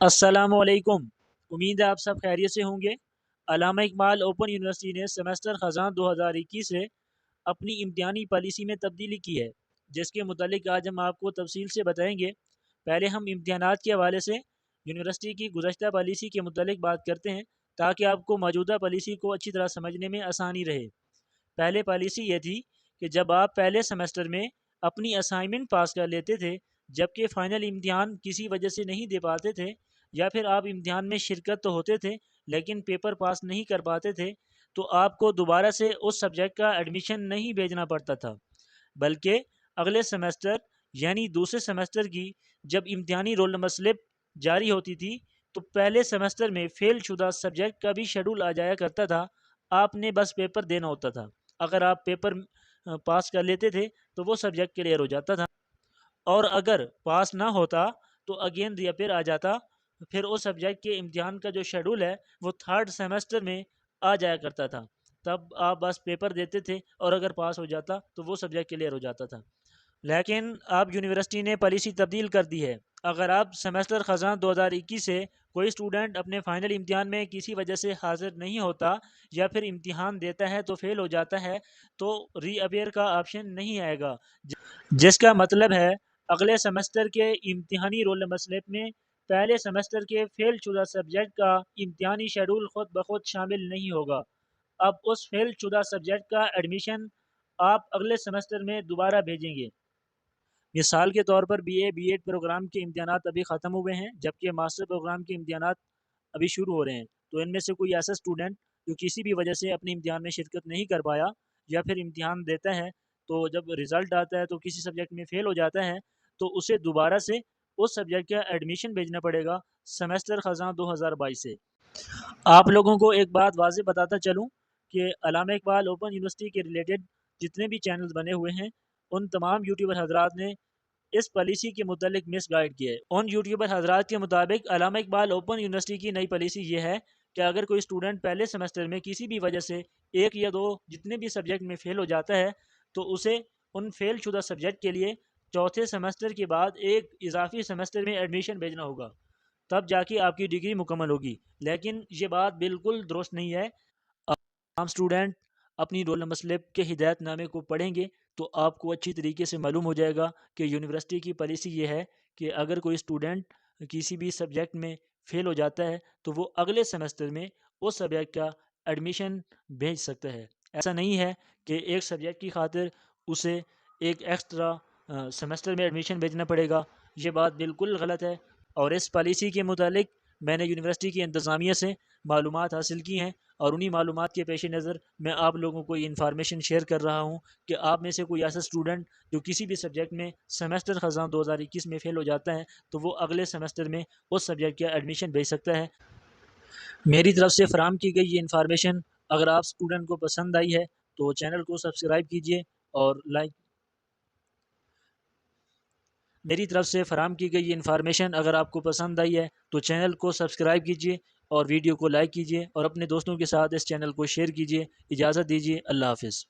अस्सलामुअलैकुम। उम्मीद है आप सब खैरियत से होंगे। अल्लामा इकबाल ओपन यूनिवर्सिटी ने सेमेस्टर ख़ज़ान 2021 से अपनी इम्तिहानी पॉलिसी में तब्दीली की है, जिसके मुतालिक आज हम आपको तफसील से बताएंगे। पहले हम इम्तिहानात के हवाले से यूनिवर्सिटी की गुज़श्ता पॉलिसी के मुतालिक बात करते हैं, ताकि आपको मौजूदा पॉलिसी को अच्छी तरह समझने में आसानी रहे। पहले पॉलिसी ये थी कि जब आप पहले सेमेस्टर में अपनी असाइनमेंट पास कर लेते थे, जबकि फ़ाइनल इम्तिहान किसी वजह से नहीं दे पाते थे, या फिर आप इम्तिहान में शिरकत तो होते थे लेकिन पेपर पास नहीं कर पाते थे, तो आपको दोबारा से उस सब्जेक्ट का एडमिशन नहीं भेजना पड़ता था, बल्कि अगले सेमेस्टर यानी दूसरे सेमेस्टर की जब इम्तिहानी रोल नंबर स्लिप जारी होती थी, तो पहले सेमेस्टर में फेल शुदा सब्जेक्ट का भी शेड्यूल आ जाया करता था। आपने बस पेपर देना होता था। अगर आप पेपर पास कर लेते थे तो वो सब्जेक्ट क्लियर हो जाता था, और अगर पास ना होता तो अगेन रीअपेयर आ जाता। फिर उस सब्जेक्ट के इम्तिहान का जो शेड्यूल है वो थर्ड सेमेस्टर में आ जाया करता था। तब आप बस पेपर देते थे और अगर पास हो जाता तो वो सब्जेक्ट क्लियर हो जाता था। लेकिन अब यूनिवर्सिटी ने पॉलिसी तब्दील कर दी है। अगर आप सेमेस्टर ख़ज़ान 2021 से कोई स्टूडेंट अपने फ़ाइनल इम्तिहान में किसी वजह से हाजिर नहीं होता, या फिर इम्तिहान देता है तो फेल हो जाता है, तो रीअपेयर का ऑप्शन नहीं आएगा, जिसका मतलब है अगले सेमेस्टर के इम्तिहानी रोल नंबर स्लिप में पहले सेमेस्टर के फेल शुदा सब्जेक्ट का इम्तिहानी शेड्यूल खुद ब खुद शामिल नहीं होगा। अब उस फेल शुदा सब्जेक्ट का एडमिशन आप अगले सेमेस्टर में दोबारा भेजेंगे। मिसाल के तौर पर बीए बीएड प्रोग्राम के इम्तिहानात अभी ख़त्म हुए हैं, जबकि मास्टर प्रोग्राम के इम्तिहानात अभी शुरू हो रहे हैं। तो इनमें से कोई ऐसा स्टूडेंट जो किसी भी वजह से अपने इम्तिहान में शिरकत नहीं कर पाया, या फिर इम्तिहान देता है तो जब रिज़ल्ट आता है तो किसी सब्जेक्ट में फ़ेल हो जाता है, तो उसे दोबारा से उस सब्जेक्ट का एडमिशन भेजना पड़ेगा सेमेस्टर ख़ज़ान 2022 से। आप लोगों को एक बात वाज़ेह बताता चलूँ कि अल्लामा इकबाल ओपन यूनिवर्सिटी के रिलेटेड जितने भी चैनल्स बने हुए हैं, उन तमाम यूट्यूबर हज़रात ने इस पॉलिसी के मुतालिक मिस गाइड किया है। उन यूट्यूबर हज़रात के मुताबिक अल्लामा इकबाल ओपन यूनिवर्सिटी की नई पॉलिसी ये है कि अगर कोई स्टूडेंट पहले सेमेस्टर में किसी भी वजह से एक या दो जितने भी सब्जेक्ट में फ़ेल हो जाता है, तो उसे उन फेल शुदा सब्जेक्ट के लिए चौथे सेमेस्टर के बाद एक इजाफी सेमेस्टर में एडमिशन भेजना होगा, तब जाके आपकी डिग्री मुकम्मल होगी। लेकिन ये बात बिल्कुल दुरुस्त नहीं है। आम स्टूडेंट अपनी रोल नंबर स्लिप के हिदायतनामे को पढ़ेंगे तो आपको अच्छी तरीके से मालूम हो जाएगा कि यूनिवर्सिटी की पॉलिसी ये है कि अगर कोई स्टूडेंट किसी भी सब्जेक्ट में फ़ेल हो जाता है तो वो अगले सेमेस्टर में उस सब्जेक्ट का एडमिशन भेज सकता है। ऐसा नहीं है कि एक सब्जेक्ट की खातिर उसे एक एक्स्ट्रा सेमेस्टर में एडमिशन भेजना पड़ेगा। ये बात बिल्कुल गलत है, और इस पॉलिसी के मुतालिक मैंने यूनिवर्सिटी की इंतज़ामिया से मालूमात हासिल की हैं, और उन्हीं मालूमात के पेश नज़र मैं आप लोगों को ये इन्फॉर्मेशन शेयर कर रहा हूँ कि आप में से कोई ऐसा स्टूडेंट जो किसी भी सब्जेक्ट में सेमेस्टर ख़ज़ान 2021 में फ़ेल हो जाता है, तो वो अगले सेमेस्टर में उस सब्जेक्ट का एडमिशन भेज सकता है। मेरी तरफ से फ़राहम की गई ये इन्फॉर्मेशन अगर आप स्टूडेंट को पसंद आई है तो चैनल को सब्सक्राइब कीजिए और लाइक मेरी तरफ से फ़राहम की गई ये इन्फॉर्मेशन अगर आपको पसंद आई है तो चैनल को सब्सक्राइब कीजिए और वीडियो को लाइक कीजिए और अपने दोस्तों के साथ इस चैनल को शेयर कीजिए। इजाज़त दीजिए। अल्लाह हाफ़िज़।